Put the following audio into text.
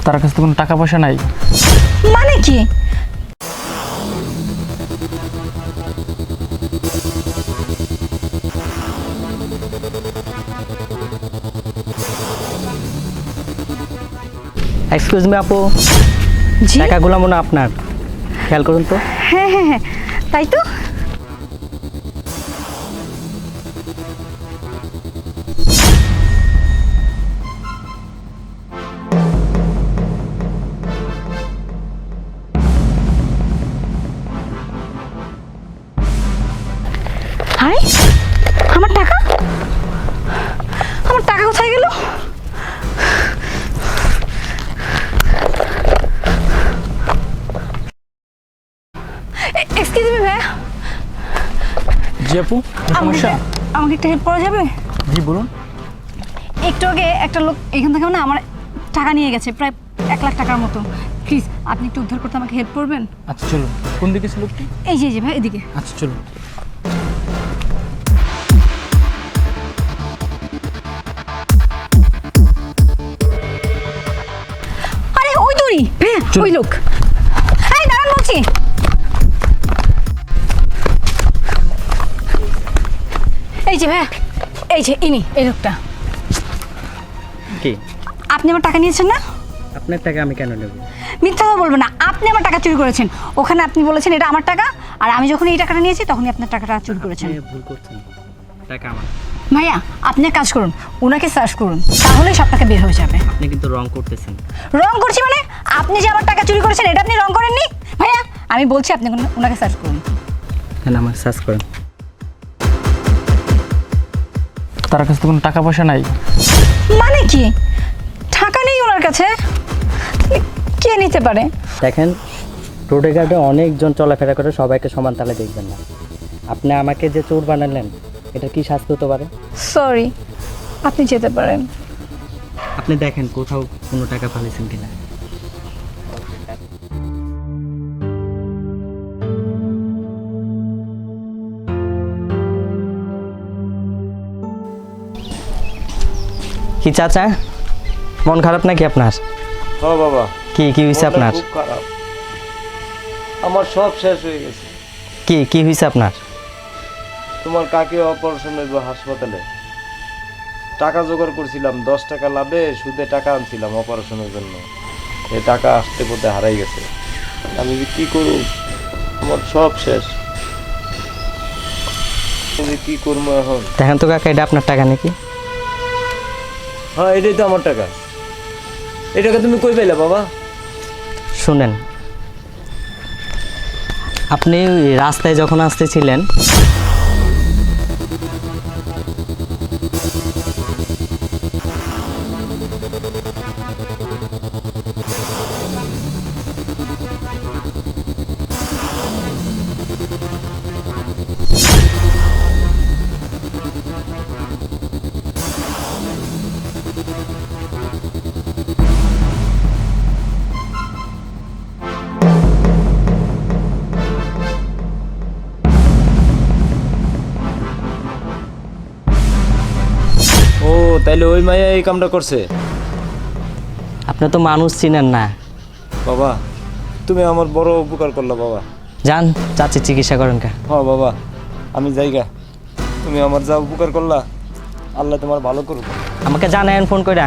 তার কাছে তো কোনো টাকা পয়সা নাই। মানে কি? এক্সকিউজ মি আপু, জি টাকাগুলো মনে হয় আপনার, খেয়াল করুন তো। হ্যাঁ হ্যাঁ হ্যাঁ, তাই তো। আরে আমার টাকা, আমার টাকা কোথায় গেল? এক্সকিউজ মি ভাইয়া, জি আপু, কি সমস্যা? আমাকে একটা হেল্প করা যাবে? জি বলুন। একটু আগে একটা লোক এখান থেকে না আমার টাকা নিয়ে গেছে, প্রায় 1,00,000 টাকার মতো। প্লিজ আপনি একটু উদ্ধার করতে আমাকে হেল্প করবেন? আচ্ছা চলুন। কোন দিকে ছিল লোকটি? এই যে ভাই এদিকে। আচ্ছা চলুন। আরে ওই দড়ি ভাইয়া, ওই লোক। এই দাঁড়ান বলছি। এই যে ভাইয়া, এই যে ইনি, এই লোকটা। কি আপনি আমার টাকা নিয়েছেন না? আপনার টাকা আমি কেন নেব? মিথ্যা কথা বলবেন না, আপনি আমার টাকা চুরি করেছেন। ওখানে আপনি বলেছেন এটা আমার টাকা, আর আমি যখন এই টাকাটা নিয়েছি তখনই আপনার টাকাটা চুরি করেছেন। আপনি ভুল করছেন, টাকা আমার। ভাইয়া আপনি এক কাজ করুন, ওনাকে সার্চ করুন, তাহলেই সব টাকা বের হয়ে যাবে। আপনি কিন্তু রং করতেছেন। রং করছি মানে? আপনি যে আমার টাকা চুরি করেছেন এটা আপনি রং করেননি। ভাইয়া আমি বলছি আপনি ওনাকে সার্চ করুন। হ্যাঁ, আমার সার্চ করেন। তার কাছে তো কোনো টাকা পয়সা নাই। মানে কি? টাকা নেই ওনার কাছে? কে নিতে পারে? দেখেন, রোডে ঘাটে অনেকজন চলাফেরা করে, সবাইকে সমান তালে দেখবেন না। আপনি আমাকে যে চোর বানালেন, এটা কি শাস্তি হতে পারে? সরি, আপনি যেতে পারেন। আপনি দেখেন কোথাও কোনো টাকা ফালিয়েছেন কিনা। কি চাচা, মন খারাপ নাকি আপনার? হ্যাঁ বাবা, কি কি হয়েছে মনটা আপনার? খুব খারাপ। আমার সব শেষ হয়ে গেছে। কি কি হয়েছে আপনার? তোমার কাকে অপারেশন হইব হাসপাতালে, টাকা জোগাড় করছিলাম, 10 টাকা লাভে সুদে টাকা আনছিলাম অপারেশনের জন্য। এই টাকা আসতে পথে হারাই গেছে। আমি যে কি করব, আমার সব শেষ। আমি যে কি করবো এখন? দেখেন তো কাকা, এটা আপনার টাকা নাকি? হ্যাঁ, এটাই তো আমার টাকা। এই টাকা তুমি কই পাইলা বাবা? শুনেন, আপনি রাস্তায় যখন আসতেছিলেন, ও তাইলে ওই মাইয়া এই কামটা করছে। আপনি তো মানুষ চিনেন না। বাবা তুমি আমার বড় উপকার করলা বাবা। যান চাচি চিকিৎসা করেন কা। হ্যাঁ বাবা, আমি যাইগা। তুমি আমার যা উপকার করলা, আল্লাহ তোমার ভালো করুক। আমাকে জানায়েন ফোন করে।